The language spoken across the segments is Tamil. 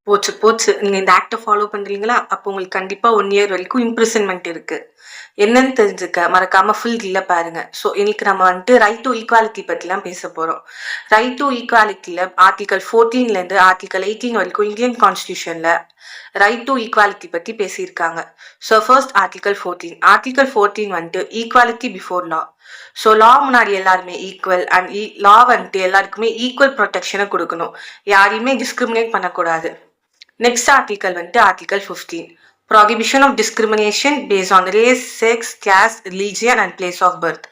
போச்சு, போச்சு. நீங்க இந்த ஆக்ட்ட ஃபாலோ பண்றீங்களா? அப்போ உங்களுக்கு கண்டிப்பா 1 இயர் வரைக்கும் இம்ப்ரிசன்மென்ட் இருக்கு. என்னன்னு தெரிஞ்சுக்க மறக்காம ஃபுல் ரீல பாருங்க. ஸோ இன்னைக்கு நம்ம வந்துட்டு ரைட் டூ ஈக்வாலிட்டி பத்திலாம் பேசப் போறோம். ரைட் டூ ஈக்வாலிட்டில ஆர்டிகிள் 14லேருந்து ஆர்டிகிள் 18 வரைக்கும் இந்தியன் கான்ஸ்டிடியூஷன்ல ரைட் டூ ஈக்வாலிட்டி பத்தி பேசியிருக்காங்க. So first article 14. ஆர்டிகிள் 14 வந்துட்டு ஈக்வாலிட்டி பிஃபோர் லா. ஸோ லா முன்னாடி எல்லாருமே ஈக்குவல் அண்ட் லா வந்துட்டு எல்லாருக்குமே ஈக்குவல் ப்ரொடெக்ஷனை கொடுக்கணும். யாரையுமே டிஸ்கிரிமினேட் பண்ணக்கூடாது. நெக்ஸ்ட் ஆர்டிகல் வந்துட்டு article 15. Prohibition of discrimination based on race, sex, caste, religion and place of birth.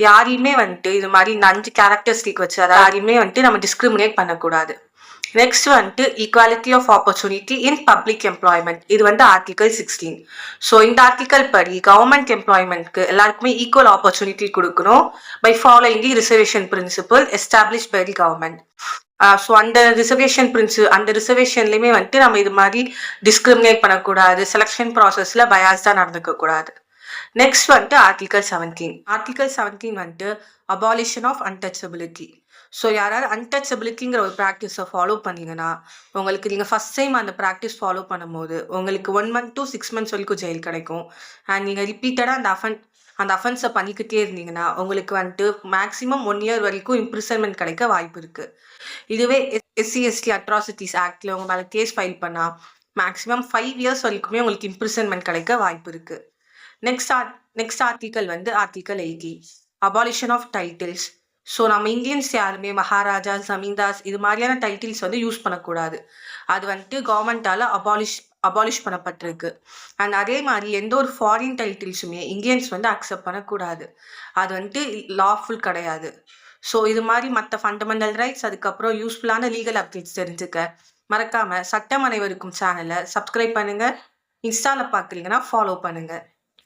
யாரையுமே வந்துட்டு இது மாதிரி இந்த 5 கேரக்டரிஸ்டிக் வச்சு அதாவது யாரையுமே வந்துட்டு நம்ம டிஸ்கிரிமினேட் பண்ணக்கூடாது. நெக்ஸ்ட் வந்துட்டு equality of opportunity in public employment. இது வந்து ஆர்டிகல் 16. ஸோ இந்த ஆர்டிகல் படி கவர்மெண்ட் எம்ப்ளாய்மெண்ட்க்கு எல்லாருக்குமே ஈக்குவல் ஆப்பர்ச்சுனிட்டி கொடுக்கணும் by following the reservation principle establish by the government. So அந்த ரிசர்வேஷன்லையுமே வந்துட்டு நம்ம இது மாதிரி டிஸ்கிரிமினேட் பண்ணக்கூடாது, செலெக்ஷன் ப்ராசஸ்ல பயாஸ்டா நடந்துக்க கூடாது. நெக்ஸ்ட் வந்துட்டு ஆர்டிகல் 17. ஆர்டிகல் 17 வந்துட்டு அபாலிஷன் ஆஃப் அன்டச்சபிலிட்டி. ஸோ யாராவது அன்டச்சபிலிட்டிங்கிற ஒரு ப்ராக்டிஸை ஃபாலோ பண்ணீங்கன்னா உங்களுக்கு நீங்கள் ஃபர்ஸ்ட் டைம் அந்த ப்ராக்டிஸ் ஃபாலோ பண்ணும்போது உங்களுக்கு 1 month to 6 months வரைக்கும் ஜெயில் கிடைக்கும். அண்ட் நீங்கள் ரிப்பீட்டடாக அந்த அஃபென்ஸை பண்ணிக்கிட்டே இருந்தீங்கன்னா உங்களுக்கு வந்துட்டு மேக்ஸிமம் 1 year வரைக்கும் இம்ப்ரிசன்மெண்ட் கிடைக்க வாய்ப்பு இருக்கு. இதுவே எஸ்சி எஸ்டி அட்ராசிட்டிஸ் ஆக்ட்ல உங்க மேலே கேஸ் ஃபைல் பண்ணா மேக்ஸிமம் 5 years வரைக்குமே உங்களுக்கு இம்ப்ரிசன்மெண்ட் கிடைக்க வாய்ப்பு இருக்கு. நெக்ஸ்ட் ஆர்டிகல் வந்து article 80. Abolition of titles. So நம்ம இந்தியன்ஸ் யாருமே மகாராஜா, ஜமீன்தாஸ் இது மாதிரியான டைட்டில்ஸ் வந்து யூஸ் பண்ணக்கூடாது. அது வந்துட்டு கவர்மெண்டால அபாலிஷ் பண்ணப்பட்டிருக்கு. அண்ட் அதே மாதிரி எந்த ஒரு ஃபாரின் டைட்டில்ஸுமே இந்தியன்ஸ் வந்து அக்செப்ட் பண்ணக்கூடாது. அது வந்துட்டு லாஃபுல் கிடையாது. ஸோ இது மாதிரி மற்ற ஃபண்டமெண்டல் ரைட்ஸ் அதுக்கப்புறம் யூஸ்ஃபுல்லான லீகல் அப்டேட்ஸ் தெரிஞ்சுக்க மறக்காம சட்டம் அனைவருக்கும் சேனலை சப்ஸ்கிரைப் பண்ணுங்க. இன்ஸ்டால பார்க்குறீங்கன்னா ஃபாலோ பண்ணுங்க.